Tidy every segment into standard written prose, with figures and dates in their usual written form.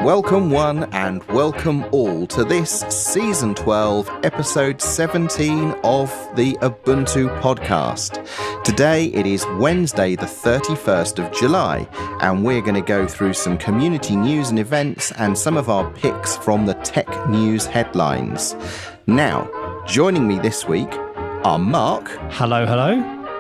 Welcome one and welcome all to this Season 12, Episode 17 of the Ubuntu podcast. Today it is Wednesday the 31st of July and we're going to go through some community news and events and some of our picks from the tech news headlines. Now, joining me this week are Mark. Hello, hello.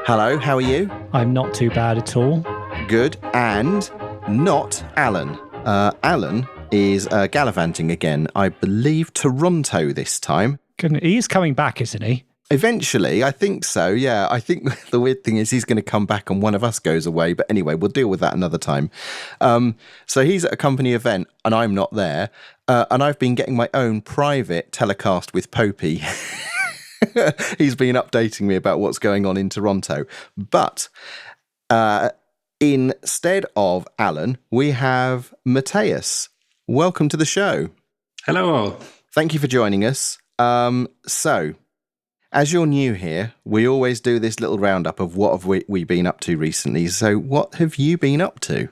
Hello, how are you? I'm not too bad at all. Good. And not Alan. Alan is gallivanting again, I believe Toronto this time. He is coming back, isn't he? Eventually, I think so, yeah. I think the weird thing is he's going to come back and one of us goes away. But anyway, we'll deal with that another time. So he's at a company event and I'm not there. And I've been getting my own private telecast with Popey. He's been updating me about what's going on in Toronto. But instead of Alan, we have Matthias. Welcome to the show. Hello all. Thank you for joining us. So, as you're new here, we always do this little roundup of what have we been up to recently. So what have you been up to?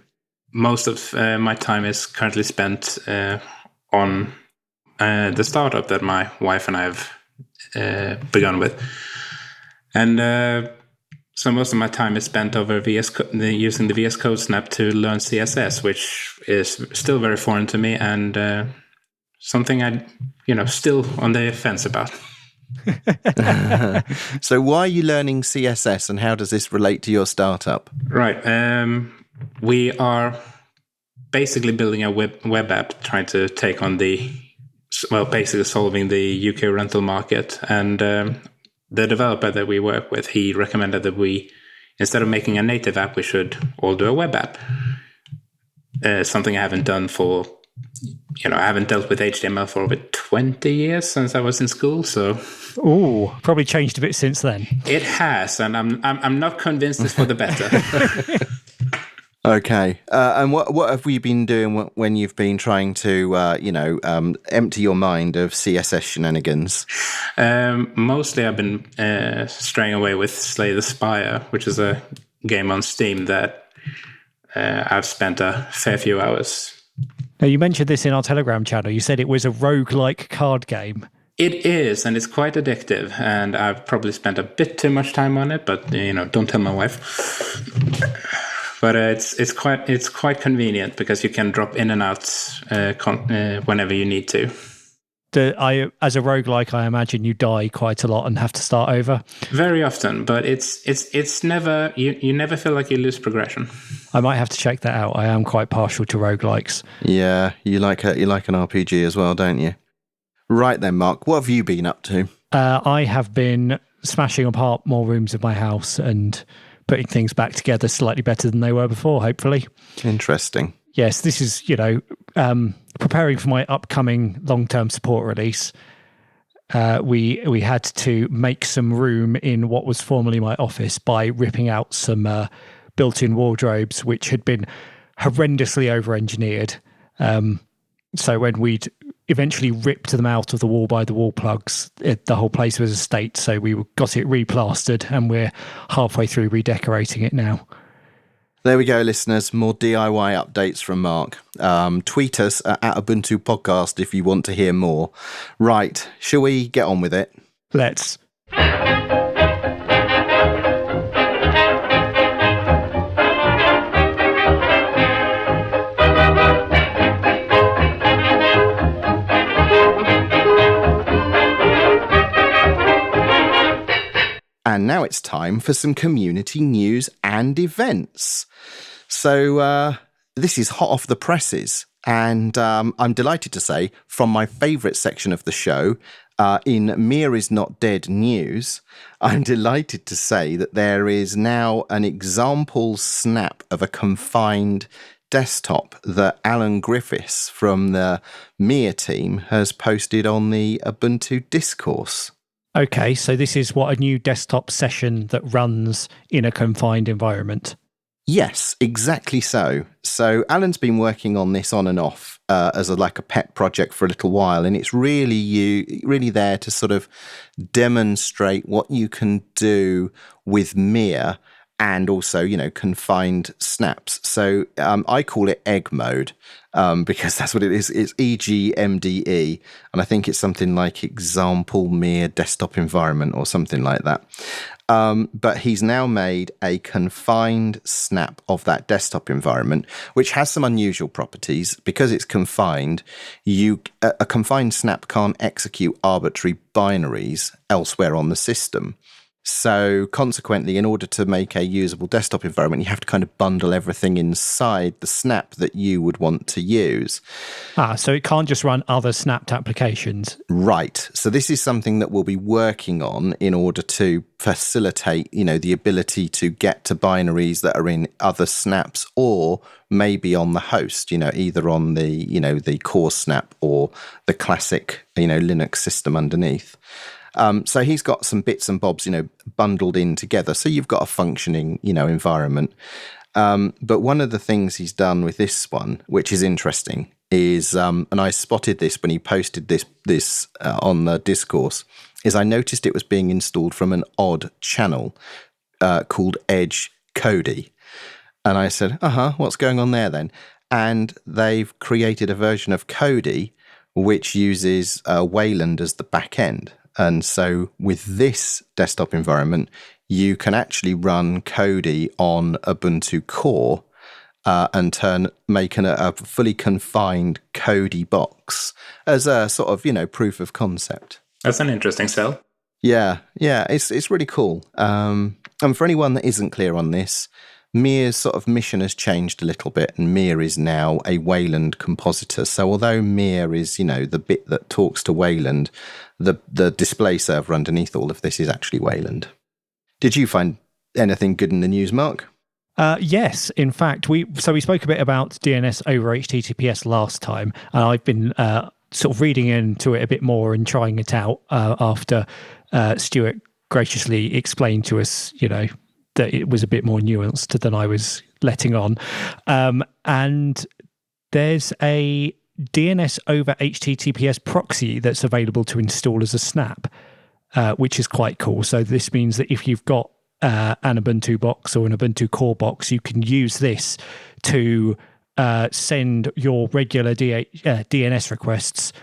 Most of my time is currently spent on the startup that my wife and I have begun with. And so most of my time is spent over using the VS Code Snap to learn CSS, which is still very foreign to me and something I, still on the fence about. So why are you learning CSS and how does this relate to your startup? Right. We are basically building a web app trying to take on basically solving the UK rental market. And the developer that we work with, he recommended that we, instead of making a native app, we should all do a web app. Something I haven't done for, I haven't dealt with HTML for over 20 years since I was in school. So, probably changed a bit since then. It has, and I'm not convinced it's for the better. Okay, and what have we been doing when you've been trying to, empty your mind of CSS shenanigans? Mostly I've been straying away with Slay the Spire, which is a game on Steam that I've spent a fair few hours. Now, you mentioned this in our Telegram channel. You said it was a roguelike card game. It is, and it's quite addictive, and I've probably spent a bit too much time on it, but, don't tell my wife. But it's quite convenient because you can drop in and out whenever you need to. As a roguelike, I imagine you die quite a lot and have to start over. Very often, but it's never you never feel like you lose progression. I might have to check that out. I am quite partial to roguelikes. Yeah, you like an RPG as well, don't you? Right then, Mark, what have you been up to? I have been smashing apart more rooms of my house and putting things back together slightly better than they were before, hopefully. Interesting. Yes, this is, preparing for my upcoming long-term support release. We had to make some room in what was formerly my office by ripping out some built-in wardrobes, which had been horrendously over-engineered. So when we'd eventually ripped them out of the wall by the wall plugs, the whole place was a state. So we got it replastered and we're halfway through redecorating it now. There we go, listeners. More DIY updates from Mark. Tweet us at Ubuntu Podcast if you want to hear more. Right, shall we get on with it? Let's. And now it's time for some community news and events. So this is hot off the presses. And I'm delighted to say, from my favourite section of the show, in Mia is Not Dead news, I'm delighted to say that there is now an example snap of a confined desktop that Alan Griffiths from the Mia team has posted on the Ubuntu discourse. Okay, so this is a new desktop session that runs in a confined environment. Yes, exactly so. So Alan's been working on this on and off as a pet project for a little while, and it's really there to sort of demonstrate what you can do with Mia and also, confined snaps. So I call it egg mode because that's what it is. It's EGMDE, and I think it's something like example mere desktop environment or something like that. But he's now made a confined snap of that desktop environment, which has some unusual properties. Because it's confined, a confined snap can't execute arbitrary binaries elsewhere on the system. So consequently, in order to make a usable desktop environment, you have to kind of bundle everything inside the snap that you would want to use. So it can't just run other snapped applications. Right. So this is something that we'll be working on in order to facilitate, the ability to get to binaries that are in other snaps or maybe on the host, either on the, the core snap or the classic, Linux system underneath. So he's got some bits and bobs, bundled in together. So you've got a functioning, environment. But one of the things he's done with this one, which is interesting, is, and I spotted this when he posted this on the discourse, is I noticed it was being installed from an odd channel called Edge Kodi. And I said, what's going on there then? And they've created a version of Kodi which uses Wayland as the back end. And so with this desktop environment, you can actually run Kodi on Ubuntu Core and make a fully confined Kodi box as a sort of, proof of concept. That's an interesting sell. Yeah, it's really cool. And for anyone that isn't clear on this, Mir's sort of mission has changed a little bit, and Mir is now a Wayland compositor. So although Mir is, the bit that talks to Wayland, the display server underneath all of this is actually Wayland. Did you find anything good in the news, Mark? Yes, in fact, we spoke a bit about DNS over HTTPS last time, and I've been sort of reading into it a bit more and trying it out after Stuart graciously explained to us, that it was a bit more nuanced than I was letting on. And there's a DNS over HTTPS proxy that's available to install as a snap, which is quite cool. So this means that if you've got an Ubuntu box or an Ubuntu core box, you can use this to send your regular DNS requests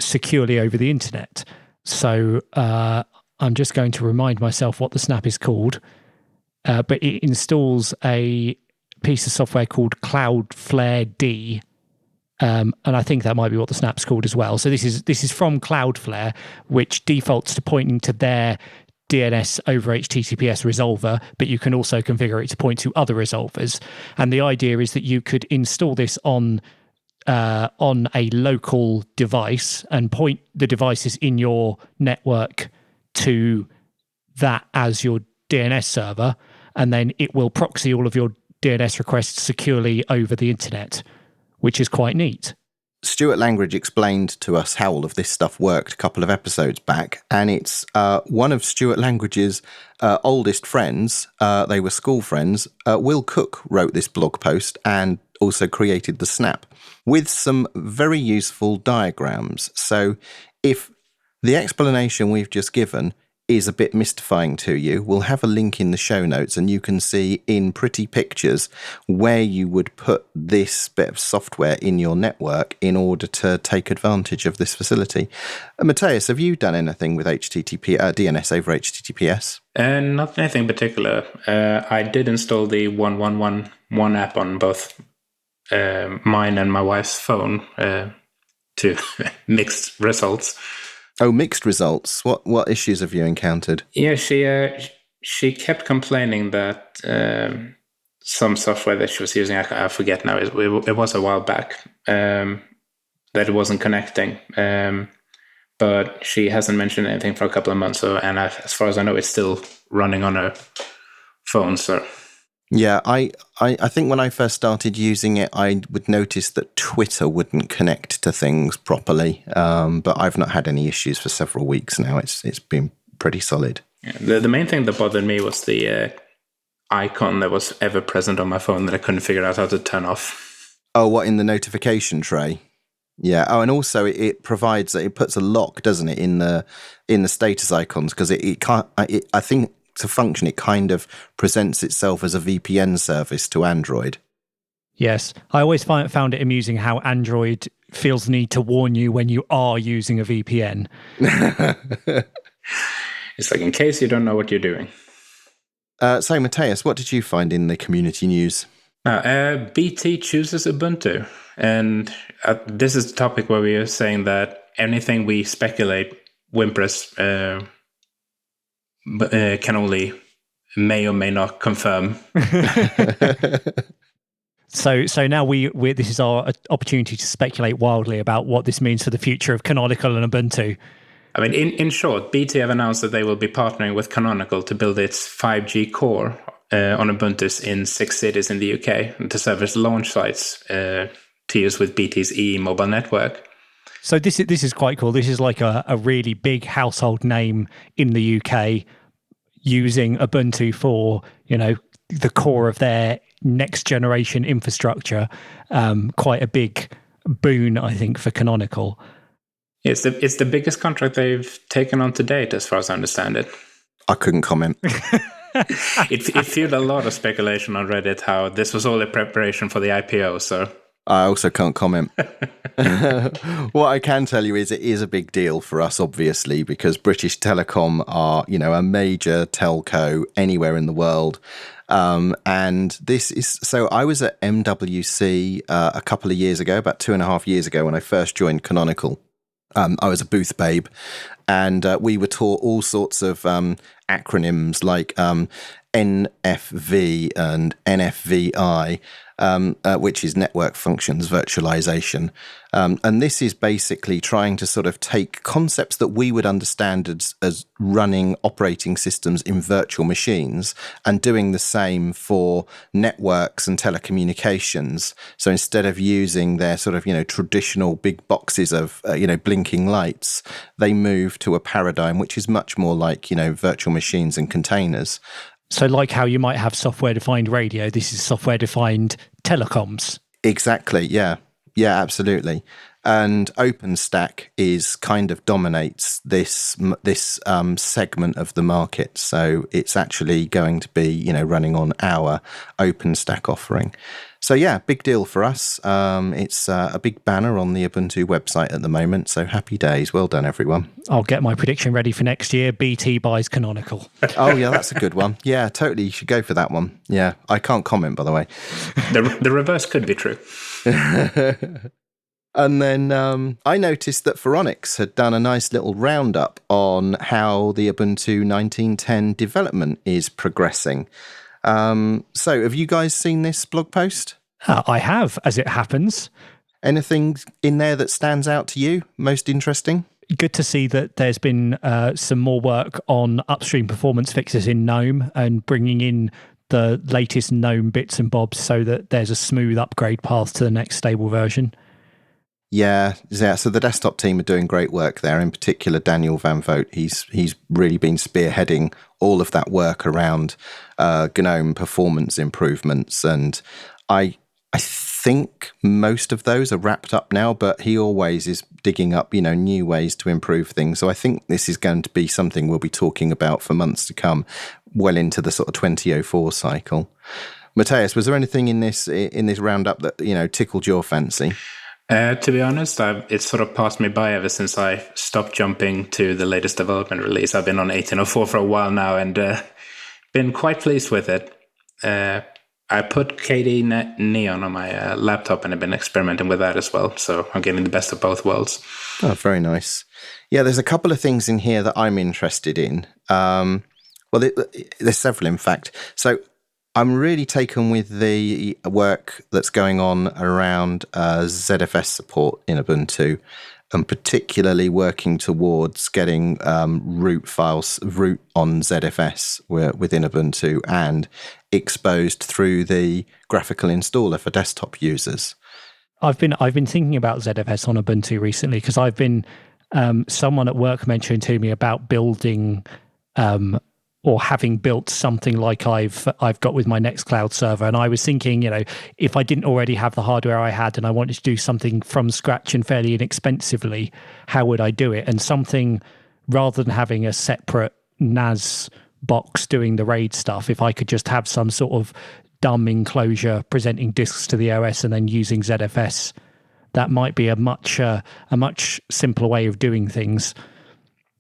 securely over the internet. So I'm just going to remind myself what the snap is called. But it installs a piece of software called Cloudflare D, and I think that might be what the snap's called as well. So this is from Cloudflare, which defaults to pointing to their DNS over HTTPS resolver, but you can also configure it to point to other resolvers. And the idea is that you could install this on a local device and point the devices in your network to that as your DNS server, and then it will proxy all of your DNS requests securely over the internet, which is quite neat. Stuart Langridge explained to us how all of this stuff worked a couple of episodes back, and it's one of Stuart Langridge's oldest friends. They were school friends. Will Cook wrote this blog post and also created the snap with some very useful diagrams. So if the explanation we've just given is a bit mystifying to you, we'll have a link in the show notes and you can see in pretty pictures where you would put this bit of software in your network in order to take advantage of this facility. Matthias, have you done anything with DNS over HTTPS? Not anything particular. I did install the 1111 app on both mine and my wife's phone to mixed results. Oh, mixed results. What issues have you encountered? Yeah, she kept complaining that some software that she was using, I forget now, it was a while back, that it wasn't connecting. But she hasn't mentioned anything for a couple of months. And as far as I know, it's still running on her phone. So yeah, I think when I first started using it, I would notice that Twitter wouldn't connect to things properly. But I've not had any issues for several weeks now. It's been pretty solid. Yeah, the main thing that bothered me was the icon that was ever present on my phone that I couldn't figure out how to turn off. Oh, what, in the notification tray? Yeah. Oh, and also it provides, it puts a lock, doesn't it, in the status icons, because it can't. I think to function, it kind of presents itself as a VPN service to Android. Yes, I always found it amusing how Android feels the need to warn you when you are using a VPN. It's like, in case you don't know what you're doing. So, Matthias, what did you find in the community news? BT chooses Ubuntu. And this is the topic where we are saying that anything we speculate, Wimpress can only may or may not confirm. So now we this is our opportunity to speculate wildly about what this means for the future of Canonical and Ubuntu. I mean, in short, BT have announced that they will be partnering with Canonical to build its 5G core on Ubuntu in 6 cities in the UK and to serve as launch sites to use with BT's EE mobile network. So this is quite cool. This is like a really big household name in the UK using Ubuntu for, the core of their next generation infrastructure. Quite a big boon, I think, for Canonical. It's the biggest contract they've taken on to date, as far as I understand it. I couldn't comment. It fueled a lot of speculation on Reddit how this was all a preparation for the IPO. So I also can't comment. What I can tell you is it is a big deal for us, obviously, because British Telecom are, a major telco anywhere in the world. And this is, so I was at MWC a couple of years ago, about 2.5 years ago, when I first joined Canonical. I was a booth babe, and we were taught all sorts of acronyms like NFV and NFVI, which is Network Functions Virtualization. And this is basically trying to sort of take concepts that we would understand as running operating systems in virtual machines and doing the same for networks and telecommunications. So instead of using their sort of, traditional big boxes of, blinking lights, they move to a paradigm which is much more like, virtual machines and containers. So like how you might have software-defined radio, this is software-defined telecoms. Exactly, yeah. Yeah, absolutely. And OpenStack is kind of dominates this segment of the market. So it's actually going to be, running on our OpenStack offering. So yeah, big deal for us. It's a big banner on the Ubuntu website at the moment. So happy days. Well done, everyone. I'll get my prediction ready for next year. BT buys Canonical. Oh yeah, that's a good one. Yeah, totally. You should go for that one. Yeah, I can't comment, by the way. The reverse could be true. And then I noticed that Phoronix had done a nice little roundup on how the Ubuntu 19.10 development is progressing. So have you guys seen this blog post? I have, as it happens. Anything in there that stands out to you, most interesting? Good to see that there's been some more work on upstream performance fixes in GNOME and bringing in the latest GNOME bits and bobs so that there's a smooth upgrade path to the next stable version. Yeah. So the desktop team are doing great work there. In particular, Daniel Van Vogt. He's really been spearheading all of that work around GNOME performance improvements, and I think most of those are wrapped up now. But he always is digging up, new ways to improve things. So I think this is going to be something we'll be talking about for months to come, well into the sort of 2004 cycle. Matthias, was there anything in this roundup that tickled your fancy? To be honest, it's sort of passed me by ever since I stopped jumping to the latest development release. I've been on 1804 for a while now and been quite pleased with it. I put KD Neon on my laptop and I've been experimenting with that as well. So I'm getting the best of both worlds. Oh, very nice. Yeah, there's a couple of things in here that I'm interested in. There's several, in fact. So I'm really taken with the work that's going on around ZFS support in Ubuntu, and particularly working towards getting root on ZFS within Ubuntu and exposed through the graphical installer for desktop users. I've been thinking about ZFS on Ubuntu recently because I've been someone at work mentioned to me about building or having built something like I've got with my Nextcloud server. And I was thinking, if I didn't already have the hardware I had and I wanted to do something from scratch and fairly inexpensively, how would I do it? And something, rather than having a separate NAS box doing the RAID stuff, if I could just have some sort of dumb enclosure presenting disks to the OS and then using ZFS, that might be a much simpler way of doing things.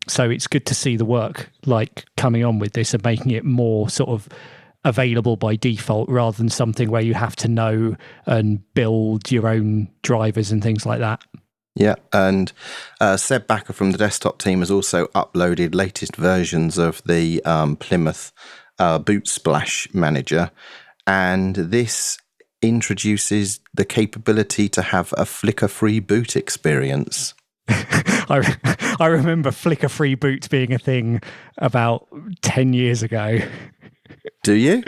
So it's good to see the work like coming on with this and making it more sort of available by default rather than something where you have to know and build your own drivers and things like that. Yeah, and Seb Backer from the desktop team has also uploaded latest versions of the Plymouth Boot Splash Manager, and this introduces the capability to have a flicker-free boot experience. I remember flicker-free boot being a thing about 10 years ago. Do you?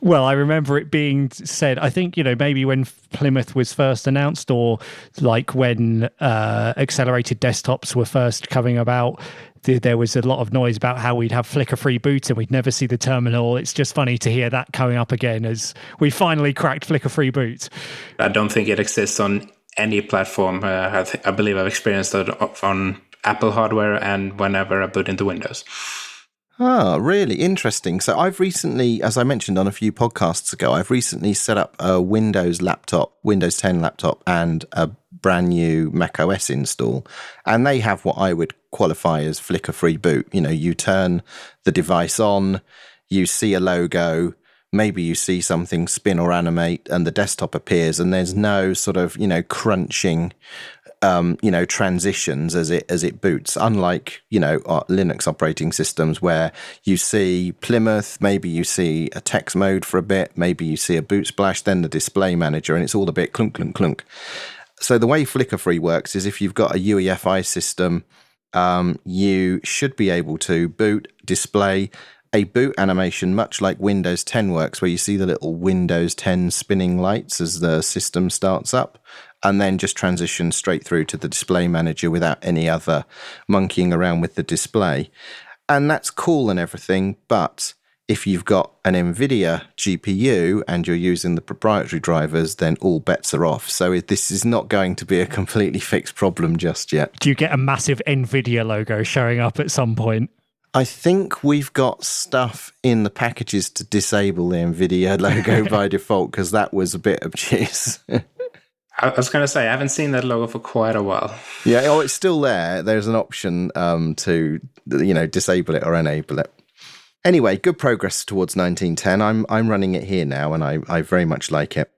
Well, I remember it being said, I think, maybe when Plymouth was first announced, or like when accelerated desktops were first coming about, there was a lot of noise about how we'd have flicker-free boot and we'd never see the terminal. It's just funny to hear that coming up again as we finally cracked flicker-free boot. I don't think it exists on any platform. I believe I've experienced it on Apple hardware and whenever I boot into Windows. Ah, really interesting. So I've recently, as I mentioned on a few podcasts ago, I've recently set up a Windows 10 laptop, and a brand new Mac OS install. And they have what I would qualify as flicker-free boot. You turn the device on, you see a logo, maybe you see something spin or animate, and the desktop appears, and there's no sort of, crunching transitions as it boots, unlike Linux operating systems where you see Plymouth, maybe you see a text mode for a bit, maybe you see a boot splash, then the display manager, and it's all a bit clunk clunk clunk. So the way flicker free works is if you've got a UEFI system, you should be able to display a boot animation much like Windows 10 works, where you see the little Windows 10 spinning lights as the system starts up, and then just transition straight through to the display manager without any other monkeying around with the display. And that's cool and everything, but if you've got an NVIDIA GPU and you're using the proprietary drivers, then all bets are off. So this is not going to be a completely fixed problem just yet. Do you get a massive NVIDIA logo showing up at some point? I think we've got stuff in the packages to disable the NVIDIA logo by default, because that was a bit obtuse. I was going to say, I haven't seen that logo for quite a while. Yeah, it's still there. There's an option to disable it or enable it. Anyway, good progress towards 1910. I'm running it here now, and I very much like it.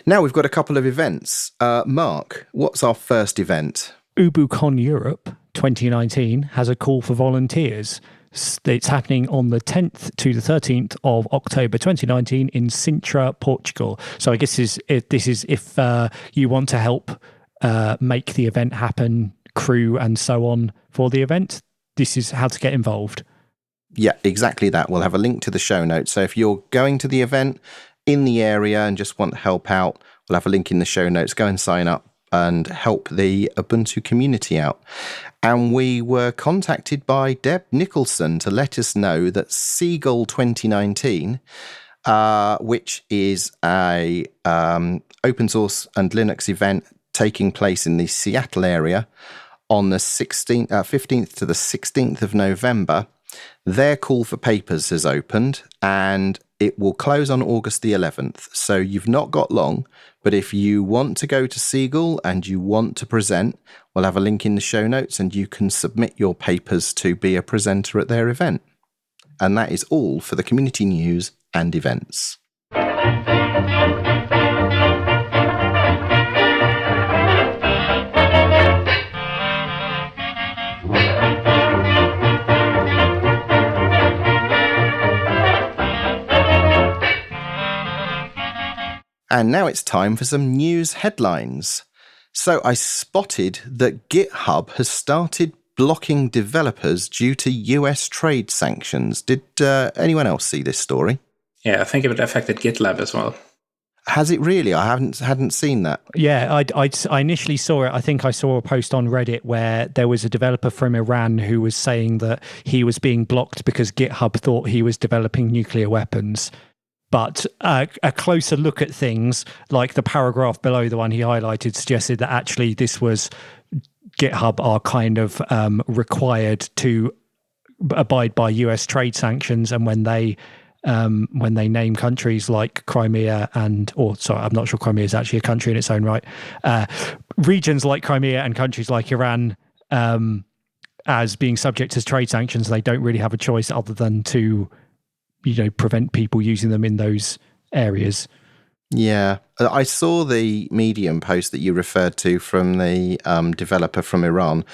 Now we've got a couple of events. Mark, what's our first event? UbuCon Europe 2019 has a call for volunteers. It's happening on the 10th to the 13th of October 2019 in Sintra, Portugal. So I guess this is if you want to help make the event happen, crew and so on for the event, this is how to get involved. Yeah, exactly that. We'll have a link to the show notes. So if you're going to the event in the area and just want to help out, we'll have a link in the show notes. Go and sign up and help the Ubuntu community out. And we were contacted by Deb Nicholson to let us know that Seagull 2019, which is a open source and Linux event taking place in the Seattle area on the 15th to the 16th of November, their call for papers has opened, and it will close on August the 11th. So you've not got long, but if you want to go to Seagull and you want to present, we'll have a link in the show notes and you can submit your papers to be a presenter at their event. And that is all for the community news and events. And now it's time for some news headlines. So I spotted that GitHub has started blocking developers due to US trade sanctions. Did anyone else see this story? Yeah, I think it affected GitLab as well. Has it really? I hadn't seen that. Yeah, I initially saw it. I think I saw a post on Reddit where there was a developer from Iran who was saying that he was being blocked because GitHub thought he was developing nuclear weapons. But a closer look at things, like the paragraph below the one he highlighted, suggested that actually this was GitHub are kind of required to abide by US trade sanctions, and when they name countries like Crimea I'm not sure Crimea is actually a country in its own right, regions like Crimea and countries like Iran as being subject to trade sanctions, they don't really have a choice other than to, prevent people using them in those areas. Yeah, I saw the Medium post that you referred to from the developer from Iran.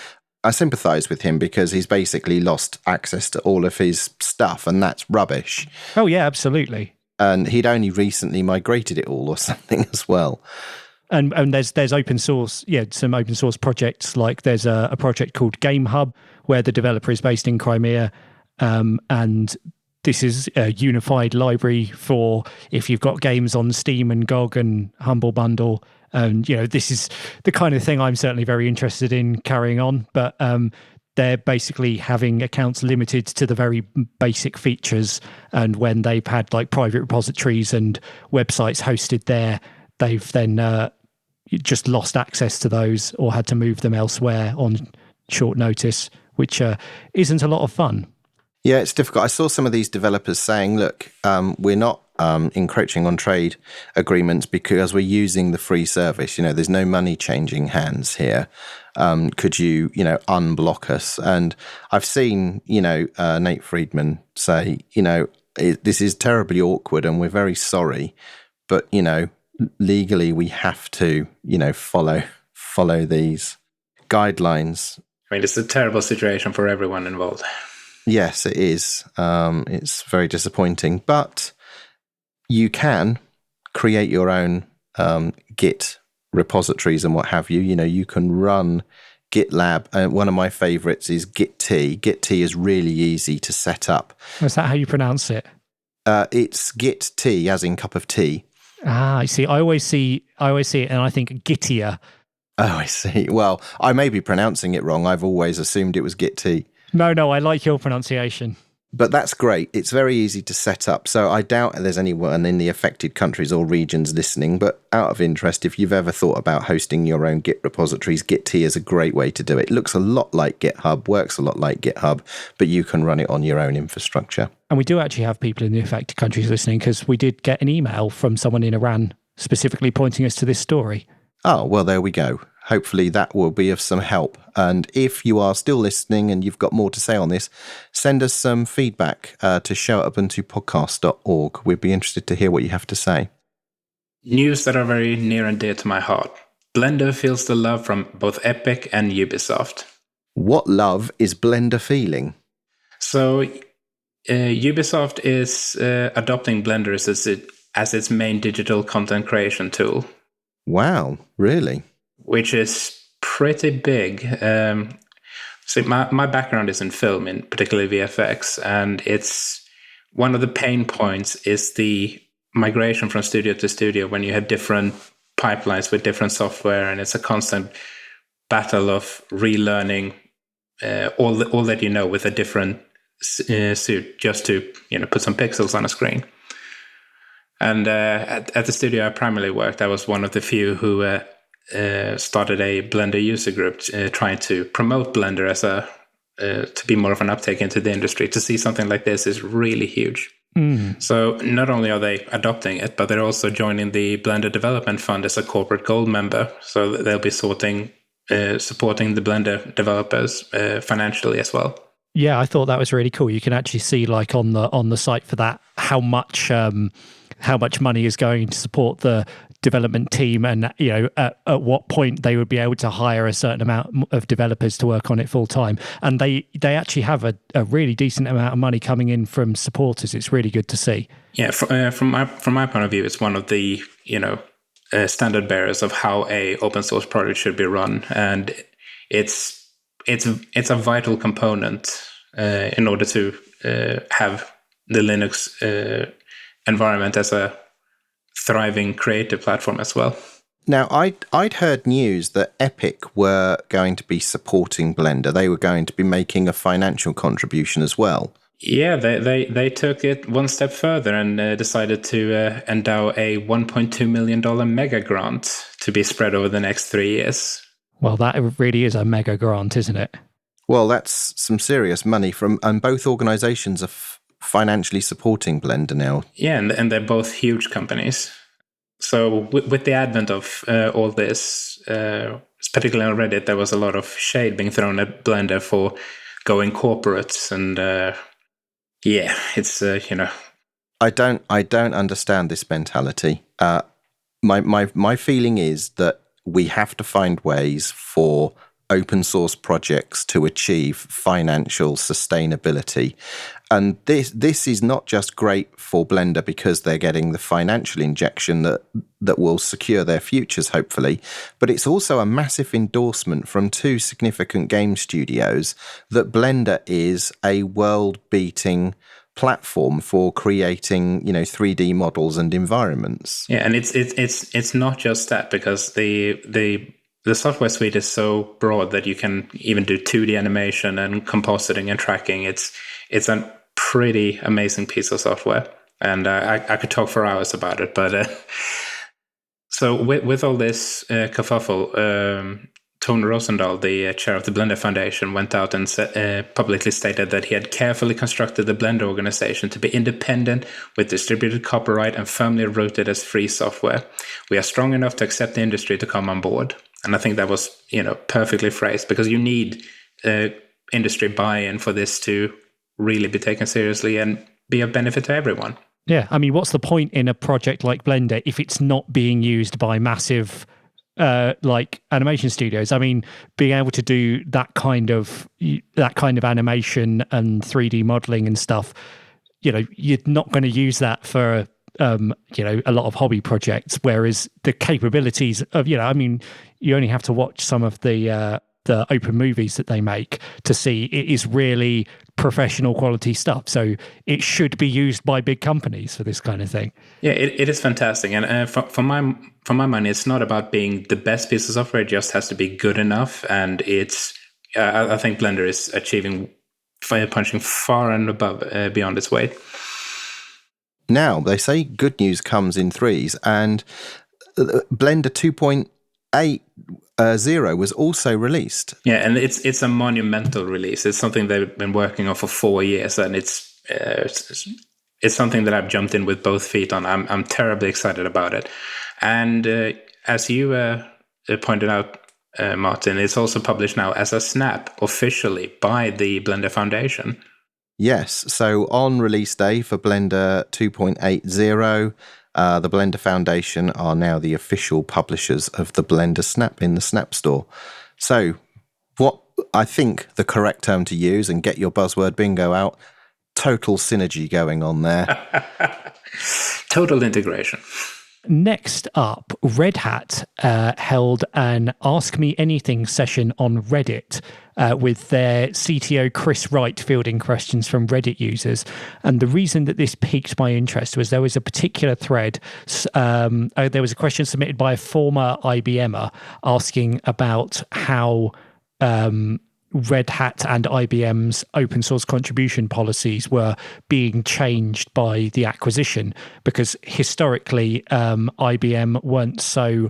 I sympathise with him because he's basically lost access to all of his stuff, and that's rubbish. Oh, yeah, absolutely. And he'd only recently migrated it all or something as well. And there's open source, some open source projects. Like there's a project called Game Hub where the developer is based in Crimea, and this is a unified library for if you've got games on Steam and GOG and Humble Bundle. And, this is the kind of thing I'm certainly very interested in carrying on. But they're basically having accounts limited to the very basic features. And when they've had like private repositories and websites hosted there, they've then just lost access to those or had to move them elsewhere on short notice, which isn't a lot of fun. Yeah, it's difficult. I saw some of these developers saying, look, we're not encroaching on trade agreements because we're using the free service. There's no money changing hands here. Could you, unblock us? And I've seen, Nate Friedman say, this is terribly awkward and we're very sorry. But, legally we have to, follow these guidelines. I mean, it's a terrible situation for everyone involved. Yes, it is. It's very disappointing, but you can create your own Git repositories and what have you. You can run GitLab. One of my favorites is Git-T. Git-T is really easy to set up. Is that how you pronounce it? It's Git-T, as in cup of tea. Ah, I see. I always see it and I think Gittier. Oh, I see. Well, I may be pronouncing it wrong. I've always assumed it was Git-T. No, I like your pronunciation. But that's great. It's very easy to set up. So I doubt there's anyone in the affected countries or regions listening. But out of interest, if you've ever thought about hosting your own Git repositories, Git-T is a great way to do it. It looks a lot like GitHub, works a lot like GitHub, but you can run it on your own infrastructure. And we do actually have people in the affected countries listening because we did get an email from someone in Iran specifically pointing us to this story. Oh, well, there we go. Hopefully that will be of some help. And if you are still listening and you've got more to say on this, send us some feedback to show@ubuntupodcast.org. We'd be interested to hear what you have to say. News that are very near and dear to my heart. Blender feels the love from both Epic and Ubisoft. What love is Blender feeling? So Ubisoft is adopting Blender as its main digital content creation tool. Wow, really? Which is pretty big. See, my background is in film, in particularly VFX, and it's one of the pain points is the migration from studio to studio when you have different pipelines with different software, and it's a constant battle of relearning all that you know with a different suit just to put some pixels on a screen. And at the studio I primarily worked, I was one of the few who started a Blender user group trying to promote Blender as to be more of an uptake into the industry. To see something like this is really huge. So not only are they adopting it, but they're also joining the Blender Development Fund as a corporate gold member. So they'll be supporting the Blender developers financially as well. Yeah, I thought that was really cool. You can actually see, like on the site for that, how much money is going to support the development team, and at what point they would be able to hire a certain amount of developers to work on it full time. And they actually have a really decent amount of money coming in from supporters. It's really good to see. Yeah, from my point of view, it's one of the standard bearers of how a open source project should be run, and it's a vital component in order to have the Linux environment as a thriving creative platform as well. Now, I'd heard news that Epic were going to be supporting Blender. They were going to be making a financial contribution as well. Yeah, they took it one step further and decided to endow a $1.2 million mega grant to be spread over the next 3 years. Well, that really is a mega grant, isn't it? Well, that's some serious money from, and both organizations are financially supporting Blender now. Yeah, and they're both huge companies. So with the advent of all this, particularly on Reddit, there was a lot of shade being thrown at Blender for going corporates, and it's I don't understand this mentality. My feeling is that we have to find ways for open source projects to achieve financial sustainability. And this is not just great for Blender because they're getting the financial injection that will secure their futures, hopefully, but it's also a massive endorsement from two significant game studios that Blender is a world-beating platform for creating 3D models and environments. Yeah, and it's not just that, because the software suite is so broad that you can even do 2D animation and compositing and tracking. It's a pretty amazing piece of software, and I could talk for hours about it. But so with all this kerfuffle, Tone Rosendahl, the chair of the Blender Foundation, went out and publicly stated that he had carefully constructed the Blender organization to be independent, with distributed copyright, and firmly rooted as free software. We are strong enough to accept the industry to come on board. And I think that was, perfectly phrased, because you need industry buy-in for this to really be taken seriously and be of benefit to everyone. Yeah, I mean, what's the point in a project like Blender if it's not being used by massive like animation studios? I mean, being able to do that kind of animation and 3D modeling and stuff, you're not going to use that for a lot of hobby projects. Whereas the capabilities of, I mean, you only have to watch some of the open movies that they make to see it is really professional quality stuff. So it should be used by big companies for this kind of thing. Yeah, it is fantastic. And for my money, it's not about being the best piece of software. It just has to be good enough. And it's I think Blender is punching far and above beyond its weight. Now, they say good news comes in threes, and Blender 2.80 was also released. Yeah, and it's a monumental release. It's something they've been working on for 4 years, and it's something that I've jumped in with both feet on. I'm terribly excited about it. And as you pointed out, Martin, it's also published now as a snap officially by the Blender Foundation. Yes, so on release day for Blender 2.80, the Blender Foundation are now the official publishers of the Blender Snap in the Snap Store. So what I think the correct term to use, and get your buzzword bingo out, total synergy going on there. Total integration. Next up, Red Hat held an Ask Me Anything session on Reddit with their CTO Chris Wright fielding questions from Reddit users. And the reason that this piqued my interest was there was a particular thread. There was a question submitted by a former IBMer asking about how Red Hat and IBM's open source contribution policies were being changed by the acquisition, because historically IBM weren't so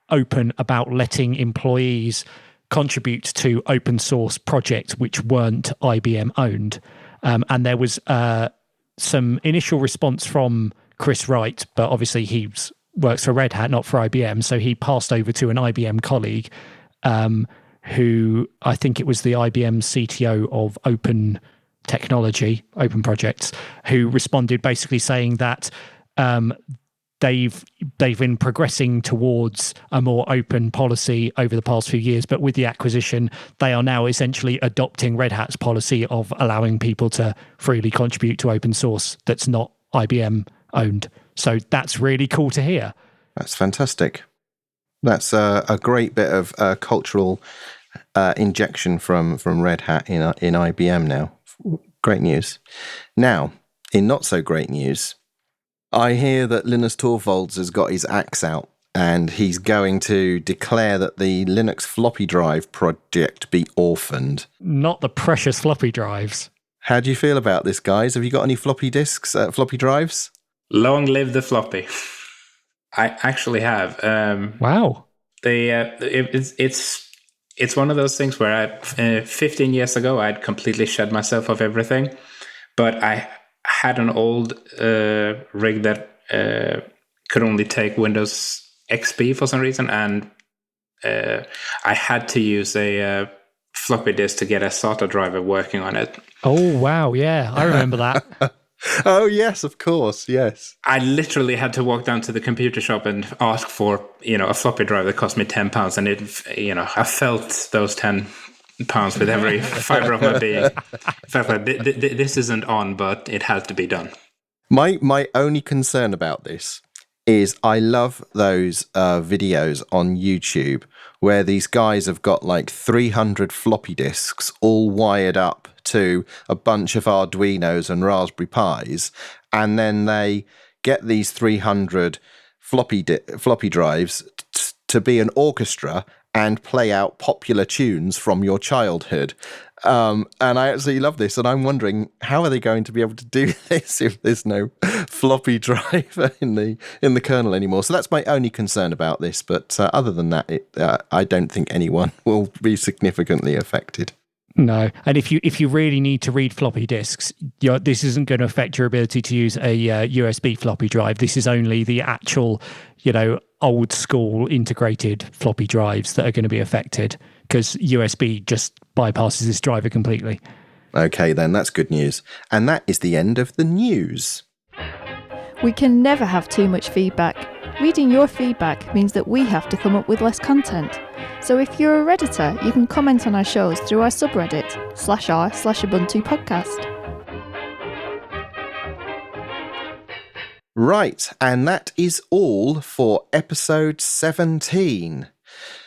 open about letting employees contribute to open source projects which weren't IBM owned. And there was some initial response from Chris Wright, but obviously he works for Red Hat, not for IBM. So he passed over to an IBM colleague who I think it was the IBM CTO of open technology, open projects, who responded basically saying that they've been progressing towards a more open policy over the past few years, but with the acquisition, they are now essentially adopting Red Hat's policy of allowing people to freely contribute to open source that's not IBM owned. So that's really cool to hear. That's fantastic. That's a great bit of cultural injection from Red Hat in IBM now. Great news. Now, in not so great news, I hear that Linus Torvalds has got his axe out and he's going to declare that the Linux floppy drive project be orphaned. Not the precious floppy drives. How do you feel about this, guys? Have you got any floppy disks, floppy drives? Long live the floppy. I actually have. Wow. It's it's one of those things where 15 years ago, I'd completely shed myself of everything. But I had an old rig that could only take Windows XP for some reason. And I had to use a floppy disk to get a SATA driver working on it. Oh, wow. Yeah, I remember that. Oh, yes, of course. Yes. I literally had to walk down to the computer shop and ask for, a floppy drive that cost me £10. And I felt those £10 with every fiber of my being. Felt like this isn't on, but it has to be done. My only concern about this is I love those videos on YouTube where these guys have got like 300 floppy disks all wired up to a bunch of Arduinos and Raspberry Pis, and then they get these 300 floppy drives to be an orchestra and play out popular tunes from your childhood. And I absolutely love this. And I'm wondering, how are they going to be able to do this if there's no floppy drive in the kernel anymore? So that's my only concern about this. But other than that, I don't think anyone will be significantly affected. No, and if you really need to read floppy disks, this isn't going to affect your ability to use a USB floppy drive. This is only the actual, old school integrated floppy drives that are going to be affected, because USB just bypasses this driver completely. Okay, then that's good news. And that is the end of the news. We can never have too much feedback. Reading your feedback means that we have to come up with less content. So if you're a Redditor, you can comment on our shows through our subreddit, /r/Ubuntu podcast. Right, and that is all for episode 17.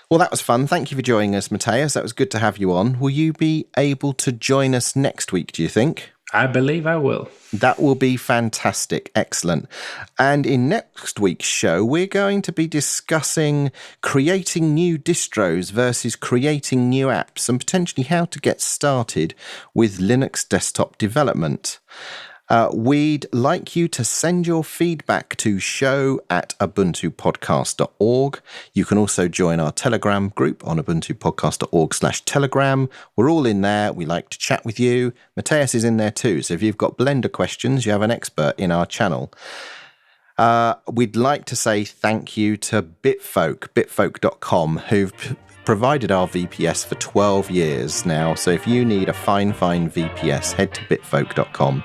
Well, that was fun. Thank you for joining us, Matthias. That was good to have you on. Will you be able to join us next week, do you think? I believe I will. That will be fantastic. Excellent. And in next week's show, we're going to be discussing creating new distros versus creating new apps, and potentially how to get started with Linux desktop development. We'd like you to send your feedback to show@ubuntupodcast.org. You can also join our Telegram group on ubuntupodcast.org/Telegram. We're all in there. We like to chat with you. Matthias is in there too. So if you've got Blender questions, you have an expert in our channel. We'd like to say thank you to bitfolk.com, who've provided our VPS for 12 years now. So if you need a fine VPS, head to bitfolk.com.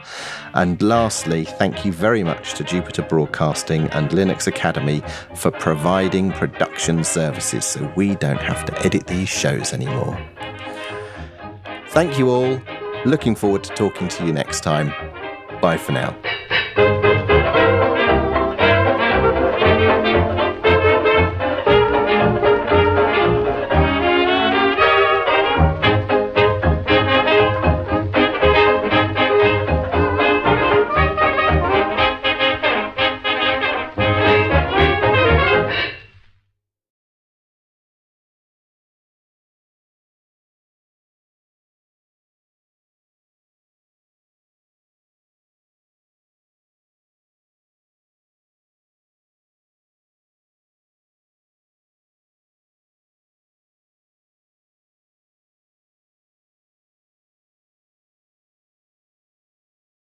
And lastly, thank you very much to Jupiter Broadcasting and Linux Academy for providing production services so we don't have to edit these shows anymore. Thank you all. Looking forward to talking to you next time. Bye for now.